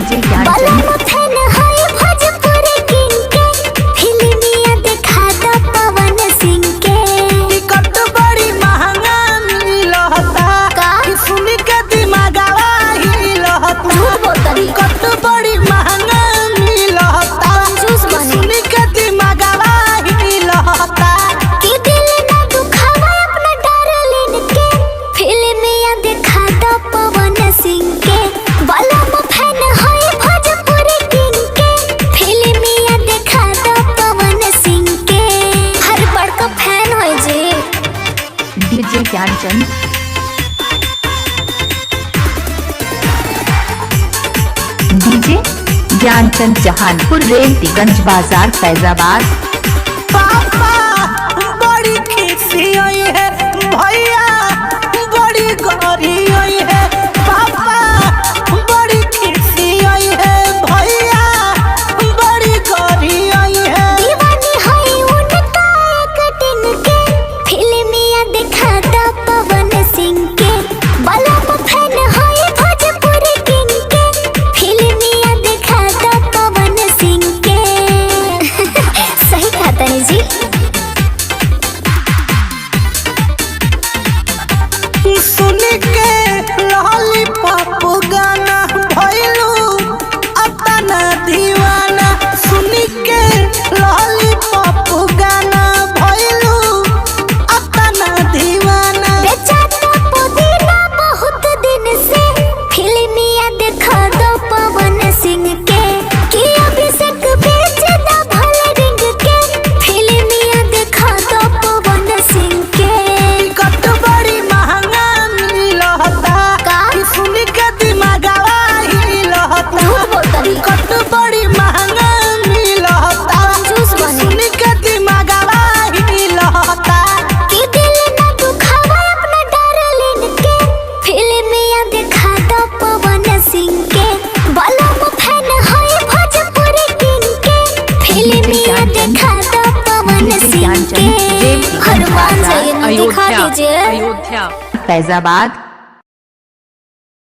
DJ Gyanchand DJ Gyanchand DJ Gyanchand Jahanpur Revatiganj बाजार फैजाबाद। पापा बड़ी खिसी आई है भैया बड़ी गौरी आई है पापा बड़ी खिसी आई है भैया बड़ी गौरी आई है दीवानी है उनका कटिंग के फिल्मिया दिखा दो पवन सिंह के बलम फैन है भोजपुरी किंग के फिल्मिया दिखा दो पवन सिंह के सही कहा तनी जी। सुन के लॉलीपॉप गाना भइलू अपना दीवाना सुन के लॉलीपॉप गाना भइलू अपना दीवाना बेचा तो पुदीना बहुत दिन से फिल्मिया दिखा दो पवन सिंह के कि अभिषेक बेच दो भले रिंग के फिल्मिया दिखा दो पवन सिंह के टिकट बड़ी महंगा मिलता कि सुन के दिमागवा हिलता झूठ बोलता नहीं। टिकट बड़ी महंगा मिलता कंजूस बने। सुन के दिमागवा हिलता कि दिल न दुखावा अपना डार्लिंग के फिल्मिया दिखा दो पवन सिंह के बलम फैन है भोजपुरी किंग के फिल्मिया दिखा दो पवन सिंह के हनुमान जयंती दिखा दीजिए अयोध्या फैजाबाद।